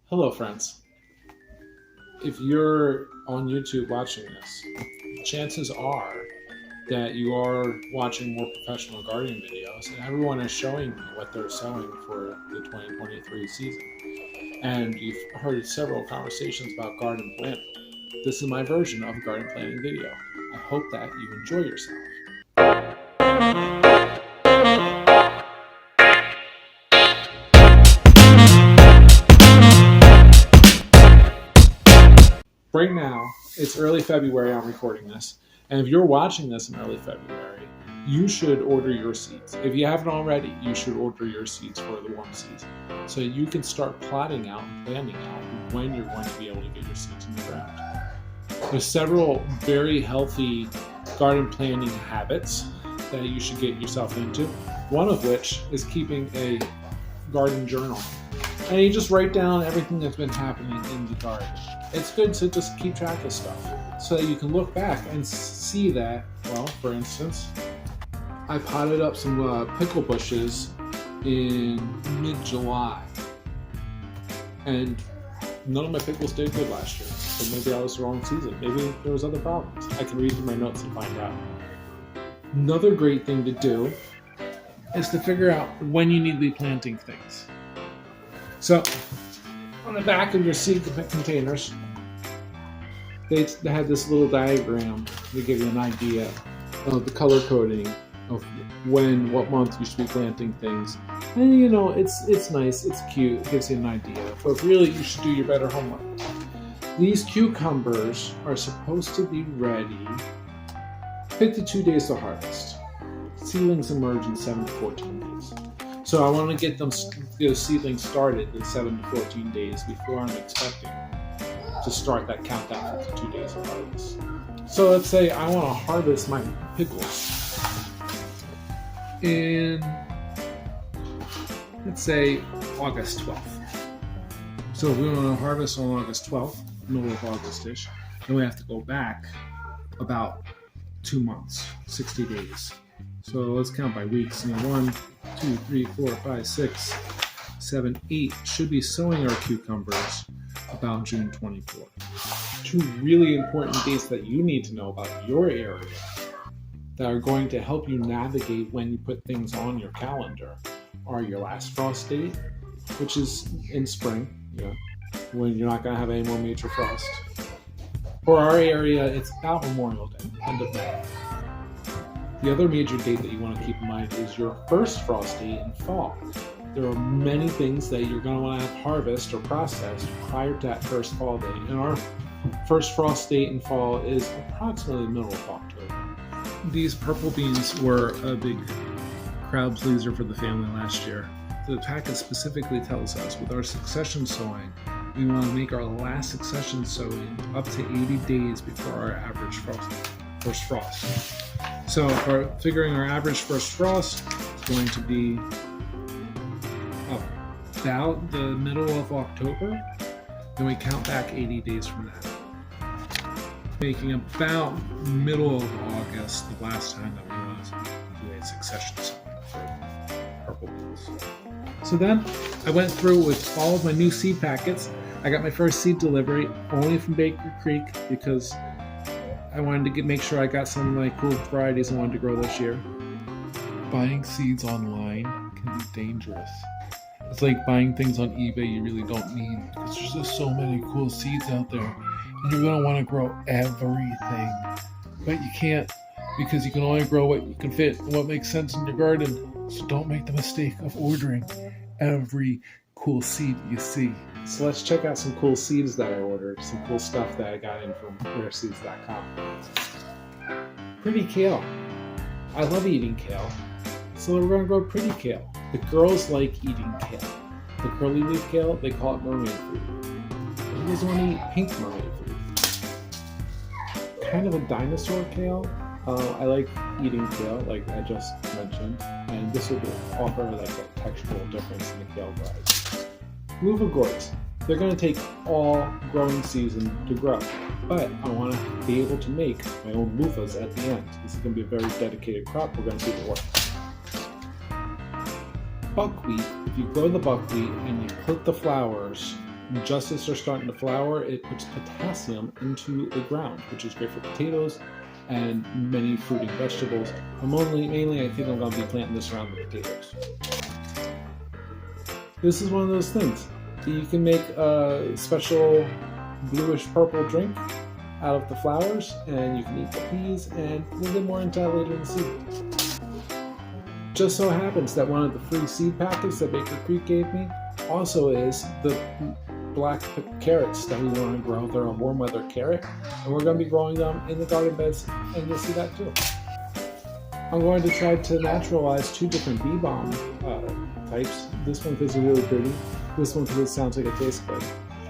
Hello, friends. If you're on YouTube watching this, chances are that you are watching more professional gardening videos, and everyone is showing you what they're sowing for the 2023 season. And you've heard several conversations about garden planting. This is my version of a garden planting video. I hope that you enjoy yourself. Right now, it's early February. I'm recording this. And if you're watching this in early February, you should order your seeds. If you haven't already, you should order your seeds for the warm season. So you can start plotting out and planning out when you're going to be able to get your seeds in the ground. There's several very healthy garden planting habits that you should get yourself into. One of which is keeping a garden journal. And you just write down everything that's been happening in the garden. It's good to just keep track of stuff so that you can look back and see that, well, for instance, I potted up some pickle bushes in mid-July, and none of my pickles did good last year. So maybe I was the wrong season. Maybe there was other problems. I can read through my notes and find out. Another great thing to do is to figure out when you need to be planting things. So, on the back of your seed containers, they had this little diagram to give you an idea of the color coding of when, what month you should be planting things. And you know, it's nice, it's cute, it gives you an idea. But really, you should do your better homework. These cucumbers are supposed to be ready 52 days to harvest. Seedlings emerge in 7 to 14 days. So I want to get the seedlings started in 7 to 14 days before I'm expecting to start that countdown for 2 days of harvest. So let's say I want to harvest my pickles in, let's say, August 12th. So if we want to harvest on August 12th, middle of August-ish, then we have to go back about 2 months, 60 days. So let's count by weeks. 1, 2, 3, 4, 5, 6, 7, 8 should be sowing our cucumbers about June 24th. Two really important dates that you need to know about your area that are going to help you navigate when you put things on your calendar are your last frost date, which is in spring, when you're not going to have any more major frost. For our area, it's about Memorial Day, end of May. The other major date that you want to keep in mind is your first frost date in fall. There are many things that you're going to want to have harvest or processed prior to that first fall date. And our first frost date in fall is approximately the middle of October. These purple beans were a big crowd pleaser for the family last year. The packet specifically tells us with our succession sowing, we want to make our last succession sowing up to 80 days before our average first frost. So for figuring our average first frost is going to be about the middle of October. Then we count back 80 days from that, making about middle of August the last time that we want to do a succession sowing for purple beans. So then I went through with all of my new seed packets. I got my first seed delivery only from Baker Creek because I wanted to make sure I got some of my cool varieties I wanted to grow this year. Buying seeds online can be dangerous. It's like buying things on eBay you really don't need because there's just so many cool seeds out there and you're going to want to grow everything. But you can't because you can only grow what you can fit and what makes sense in your garden. So don't make the mistake of ordering every cool seed you see. So let's check out some cool seeds that I ordered, some cool stuff that I got in from rareseeds.com. Pretty kale. I love eating kale, so we're going to grow pretty kale. The girls like eating kale. The curly leaf kale, they call it mermaid food. You guys want to eat pink mermaid food. Kind of a dinosaur kale. I like eating kale, like I just mentioned, and this will offer like a textural difference in the kale varieties. Loofah gourds. They're going to take all growing season to grow, but I want to be able to make my own loofahs at the end. This is going to be a very dedicated crop. We're going to see if it works. Buckwheat. If you grow the buckwheat and you put the flowers just as they're starting to flower, it puts potassium into the ground, which is great for potatoes and many fruiting vegetables. Mainly I think I'm going to be planting this around the potatoes. This is one of those things. You can make a special bluish purple drink out of the flowers, and you can eat the peas, and we'll get more into that later in the season. Just so happens that one of the free seed packets that Baker Creek gave me also is the black carrots that we want to grow. They're a warm weather carrot, and we're going to be growing them in the garden beds, and you'll see that too. I'm going to try to naturalize 2 different bee balm types. This one because it's really pretty. This one because it sounds like it tastes good.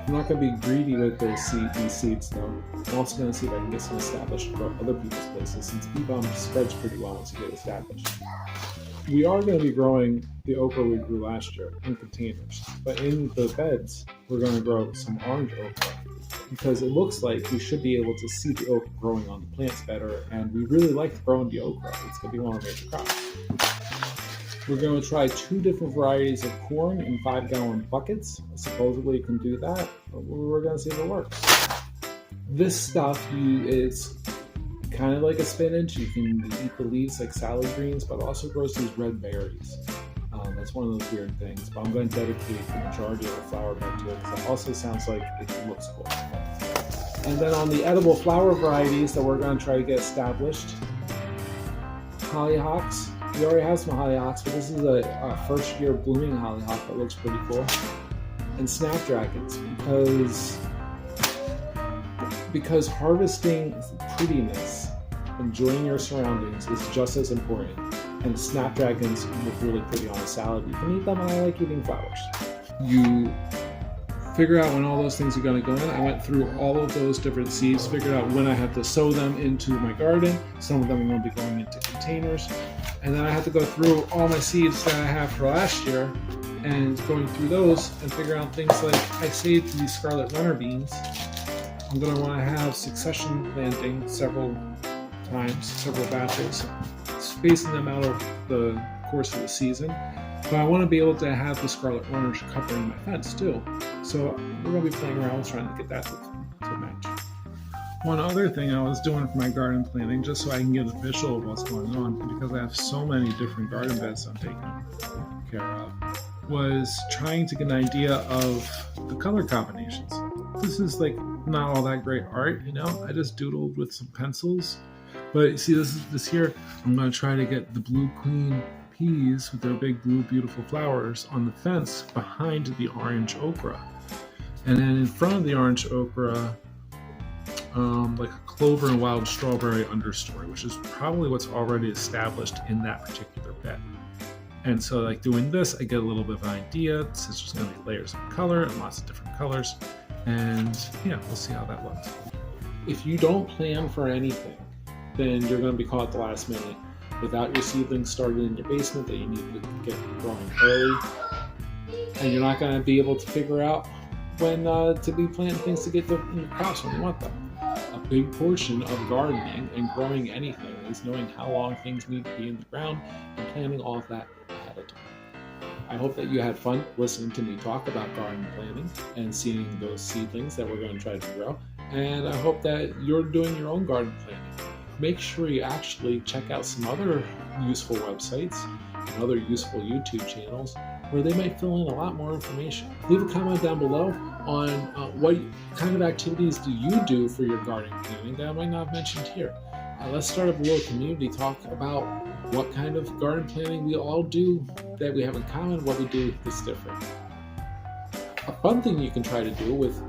I'm not going to be greedy with these seeds though. I'm also going to see if I can get some established for other people's places, since bee balm spreads pretty well once you get established. We are going to be growing the okra we grew last year in containers, but in the beds we're going to grow some orange okra because it looks like we should be able to see the okra growing on the plants better, and we really like growing the okra. It's going to be one of our major crops. We're going to try 2 different varieties of corn in 5-gallon buckets. Supposedly you can do that, but we're going to see if it works. This stuff is kind of like a spinach. You can eat the leaves like salad greens, but it also grows these red berries. That's one of those weird things, but I'm going to dedicate the majority of the flower bed to it because it also sounds like it looks cool. And then on the edible flower varieties that we're going to try to get established, hollyhocks. We already have some hollyhocks, but this is a first year blooming hollyhock that looks pretty cool. And snapdragons, because harvesting prettiness, enjoying your surroundings is just as important. And snapdragons look really pretty on a salad. You can eat them, and I like eating flowers. You figure out when all those things are going to go in. I went through all of those different seeds, figured out when I have to sow them into my garden. Some of them are going to be going into containers. And then I have to go through all my seeds that I have for last year and going through those and figure out things like I saved these scarlet runner beans. I'm going to want to have succession planting several times, several batches, spacing them out over the course of the season. But I want to be able to have the scarlet runners covering my fence too. So we're going to be playing around trying to get that to match. One other thing I was doing for my garden planning, just so I can get a visual of what's going on, because I have so many different garden beds I'm taking care of, was trying to get an idea of the color combinations. This is like not all that great art, you know? I just doodled with some pencils. But you see, this here, I'm going to try to get the blue queen peas with their big blue beautiful flowers on the fence behind the orange okra. And then in front of the orange okra, like a clover and wild strawberry understory, which is probably what's already established in that particular bed. And so like doing this, I get a little bit of an idea. It's just going to be layers of color and lots of different colors. And yeah, we'll see how that looks. If you don't plan for anything, then you're going to be caught at the last minute without your seedlings started in your basement that you need to get growing early. And you're not going to be able to figure out when to be planting things to get them in your house when you want them. A big portion of gardening and growing anything is knowing how long things need to be in the ground and planning all of that ahead of time. I hope that you had fun listening to me talk about garden planning and seeing those seedlings that we're going to try to grow. And I hope that you're doing your own garden planning. Make sure you actually check out some other useful websites and other useful YouTube channels where they might fill in a lot more information. Leave a comment down below on what kind of activities do you do for your garden planning that I might not have mentioned here. Let's start up a little community talk about what kind of garden planning we all do that we have in common, what we do that's different. A fun thing you can try to do with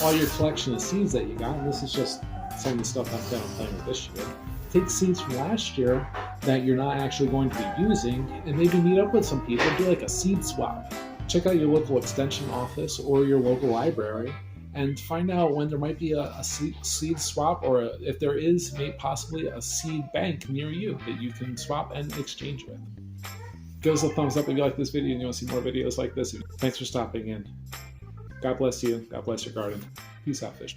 all your collection of seeds that you got, and this is just some of the stuff I've done playing with this year. Take seeds from last year that you're not actually going to be using and maybe meet up with some people, do like a seed swap. Check out your local extension office or your local library and find out when there might be a seed swap, or if there is possibly a seed bank near you that you can swap and exchange with. Give us a thumbs up if you like this video and you want to see more videos like this. Thanks for stopping in. God bless you. God bless your garden. Peace out, fish.